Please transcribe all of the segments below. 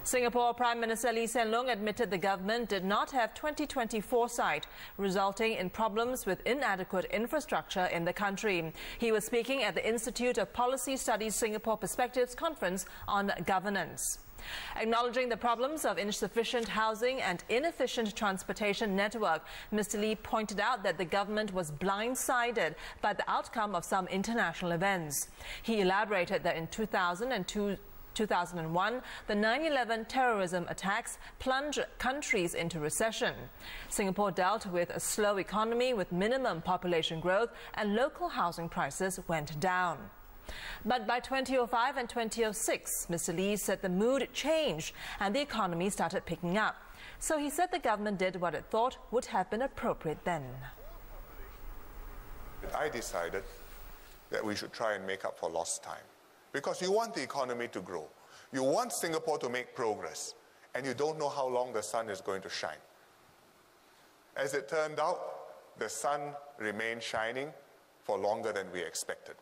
Singapore Prime Minister Lee Hsien Loong admitted the government did not have 2020 foresight, resulting in problems with inadequate infrastructure in the country. He was speaking at the Institute of Policy Studies Singapore Perspectives Conference on governance. Acknowledging the problems of insufficient housing and inefficient transportation network, Mr. Lee pointed out that the government was blindsided by the outcome of some international events. He elaborated that in 2001, the 9/11 terrorism attacks plunged countries into recession. Singapore dealt with a slow economy with minimum population growth, and local housing prices went down. But by 2005 and 2006, Mr. Lee said the mood changed and the economy started picking up. So he said the government did what it thought would have been appropriate then. I decided that we should try and make up for lost time. Because you want the economy to grow. You want Singapore to make progress. And you don't know how long the sun is going to shine. As it turned out, the sun remained shining for longer than we expected.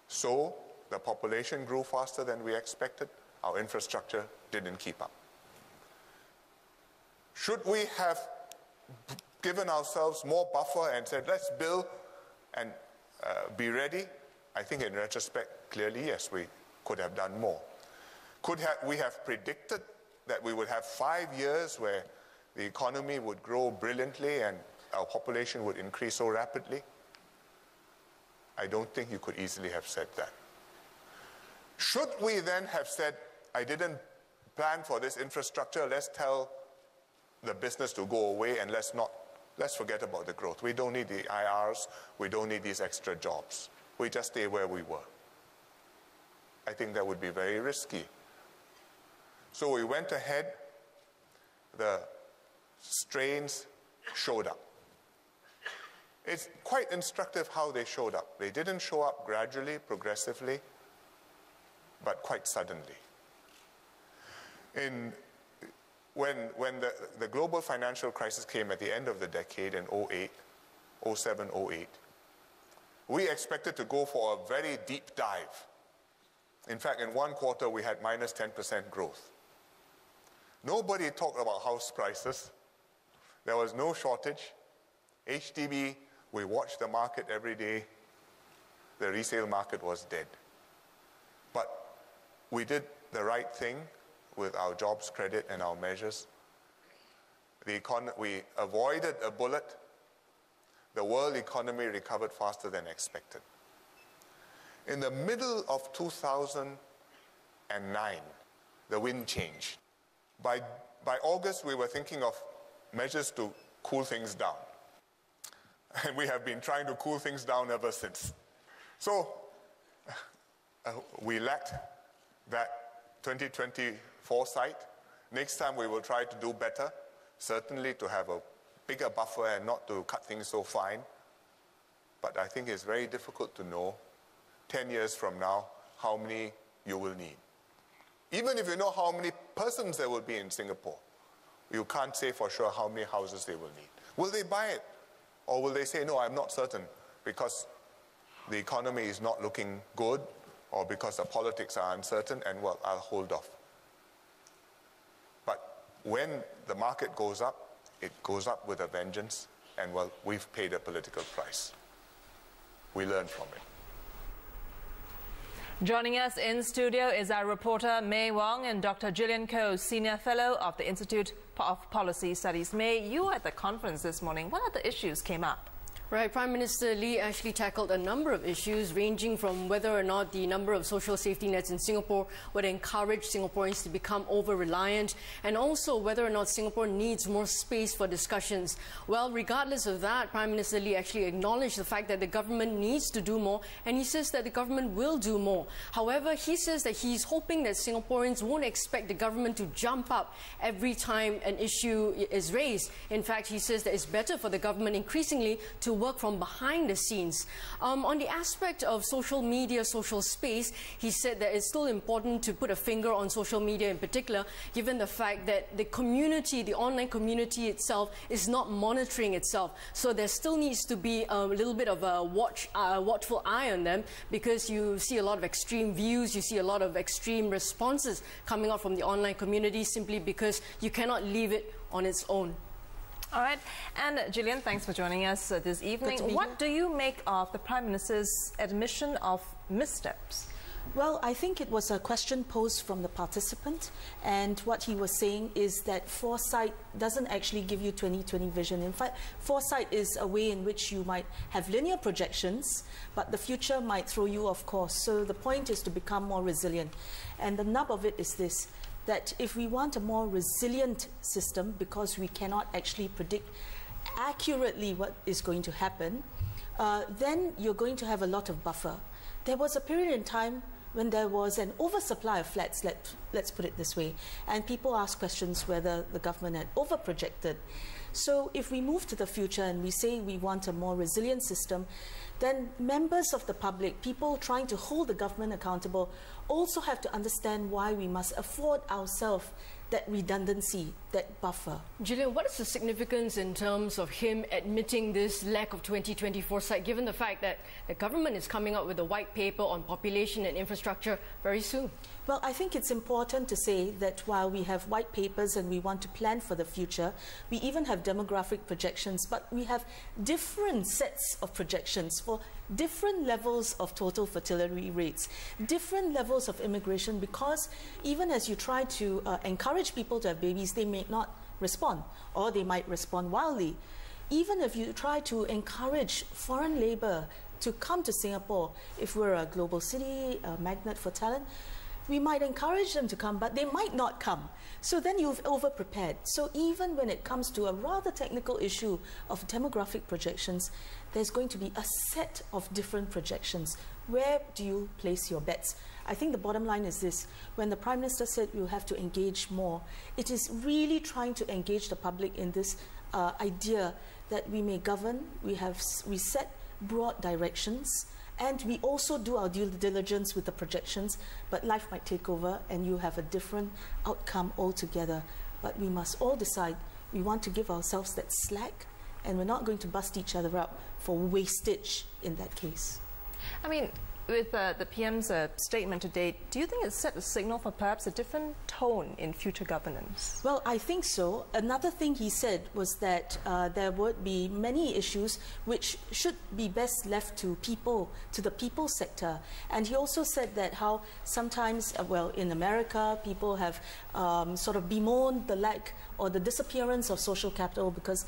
So, the population grew faster than we expected. Our infrastructure didn't keep up. Should we have given ourselves more buffer and said, let's build and be ready? I think in retrospect, clearly, yes, we could have done more. Could we have predicted that we would have 5 years where the economy would grow brilliantly and our population would increase so rapidly? I don't think you could easily have said that. Should we then have said, I didn't plan for this infrastructure, let's tell the business to go away and let's forget about the growth. We don't need the IRs, we don't need these extra jobs. We just stay where we were. I think that would be very risky. So we went ahead, the strains showed up. It's quite instructive how they showed up. They didn't show up gradually, progressively, but quite suddenly. When the global financial crisis came at the end of the decade in 07, 08, we expected to go for a very deep dive. In fact, in one quarter, we had minus 10% growth. Nobody talked about house prices. There was no shortage. HDB, we watched the market every day. The resale market was dead. But we did the right thing with our jobs credit and our measures. We avoided a bullet. The world economy recovered faster than expected. In the middle of 2009, the wind changed. By August, we were thinking of measures to cool things down. And we have been trying to cool things down ever since. So, we lacked that 2020 foresight. Next time we will try to do better, certainly to have a bigger buffer and not to cut things so fine. But I think it's very difficult to know 10 years from now how many you will need. Even if you know how many persons there will be in Singapore, you can't say for sure how many houses they will need. Will they buy it? Or will they say, no, I'm not certain because the economy is not looking good or because the politics are uncertain and, well, I'll hold off. But when the market goes up, it goes up with a vengeance and, well, we've paid a political price. We learn from it. Joining us in studio is our reporter May Wong and Dr. Gillian Koh, Senior Fellow of the Institute of Policy Studies. May, you were at the conference this morning. What other issues came up? Right, Prime Minister Lee actually tackled a number of issues ranging from whether or not the number of social safety nets in Singapore would encourage Singaporeans to become over-reliant, and also whether or not Singapore needs more space for discussions. Well, regardless of that, Prime Minister Lee actually acknowledged the fact that the government needs to do more, and he says that the government will do more. However, he says that he's hoping that Singaporeans won't expect the government to jump up every time an issue is raised. In fact, he says that it's better for the government increasingly to work from behind the scenes. On the aspect of social media, social space, he said that it's still important to put a finger on social media in particular, given the fact that the community, the online community itself, is not monitoring itself. So there still needs to be a little bit of a watchful eye on them, because you see a lot of extreme views, you see a lot of extreme responses coming out from the online community simply because you cannot leave it on its own. All right. And Gillian, thanks for joining us this evening. What do you make of the Prime Minister's admission of missteps? Well, I think it was a question posed from the participant, and what he was saying is that foresight doesn't actually give you 2020 vision. In fact, foresight is a way in which you might have linear projections, but the future might throw you off course. So the point is to become more resilient. And the nub of it is this, that if we want a more resilient system, because we cannot actually predict accurately what is going to happen, then you're going to have a lot of buffer. There was a period in time when there was an oversupply of flats, let's put it this way, and people asked questions whether the government had overprojected. So if we move to the future and we say we want a more resilient system, then members of the public, people trying to hold the government accountable, also have to understand why we must afford ourselves that redundancy, that buffer. Gillian, what is the significance in terms of him admitting this lack of 2020 foresight, given the fact that the government is coming up with a white paper on population and infrastructure very soon? Well, I think it's important to say that while we have white papers and we want to plan for the future, we even have demographic projections, but we have different sets of projections for different levels of total fertility rates, different levels of immigration, because even as you try to encourage people to have babies, they may not respond, or they might respond wildly. Even if you try to encourage foreign labor to come to Singapore, if we're a global city, a magnet for talent, we might encourage them to come, but they might not come. So then you've over-prepared. So even when it comes to a rather technical issue of demographic projections, there's going to be a set of different projections. Where do you place your bets? I think the bottom line is this. When the Prime Minister said you have to engage more, it is really trying to engage the public in this idea that we may govern, we set broad directions, and we also do our due diligence with the projections, but life might take over and you have a different outcome altogether. But we must all decide we want to give ourselves that slack, and we're not going to bust each other up for wastage in that case. I mean, with the PM's statement today, do you think it set a signal for perhaps a different tone in future governance? Well, I think so. Another thing he said was that there would be many issues which should be best left to people, to the people sector. And he also said that how sometimes, well, in America, people have sort of bemoaned the lack or the disappearance of social capital because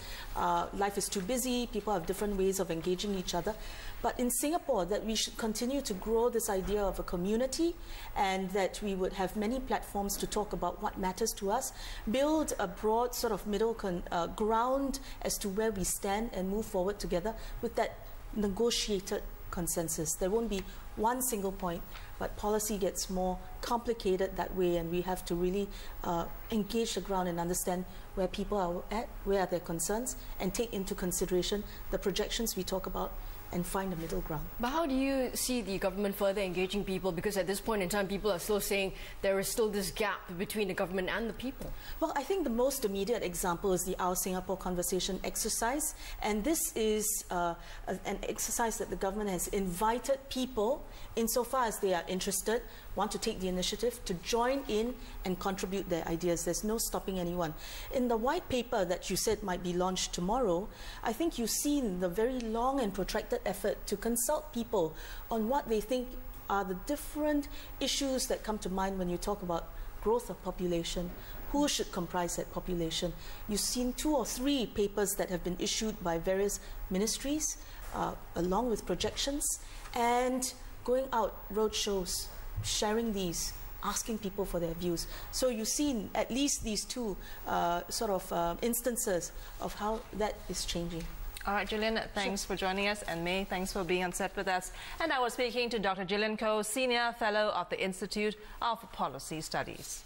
life is too busy, people have different ways of engaging each other. But in Singapore, that we should continue to grow this idea of a community, and that we would have many platforms to talk about what matters to us, build a broad sort of middle ground as to where we stand and move forward together with that negotiated consensus. There won't be one single point, but policy gets more complicated that way, and we have to really engage the ground and understand where people are at, where are their concerns, and take into consideration the projections we talk about and find a middle ground. But how do you see the government further engaging people? Because at this point in time, people are still saying there is still this gap between the government and the people. Well, I think the most immediate example is the Our Singapore Conversation exercise. And this is an exercise that the government has invited people, insofar as they are interested, want to take the initiative, to join in and contribute their ideas. There's no stopping anyone. In the white paper that you said might be launched tomorrow, I think you've seen the very long and protracted effort to consult people on what they think are the different issues that come to mind when you talk about growth of population, who should comprise that population. You've seen 2 or 3 papers that have been issued by various ministries, along with projections, and going out roadshows, sharing these, asking people for their views. So you've seen at least these 2 instances of how that is changing. All right, Gillian, thanks for joining us, and May, thanks for being on set with us. And I was speaking to Dr. Gillian Koh, Senior Fellow of the Institute of Policy Studies.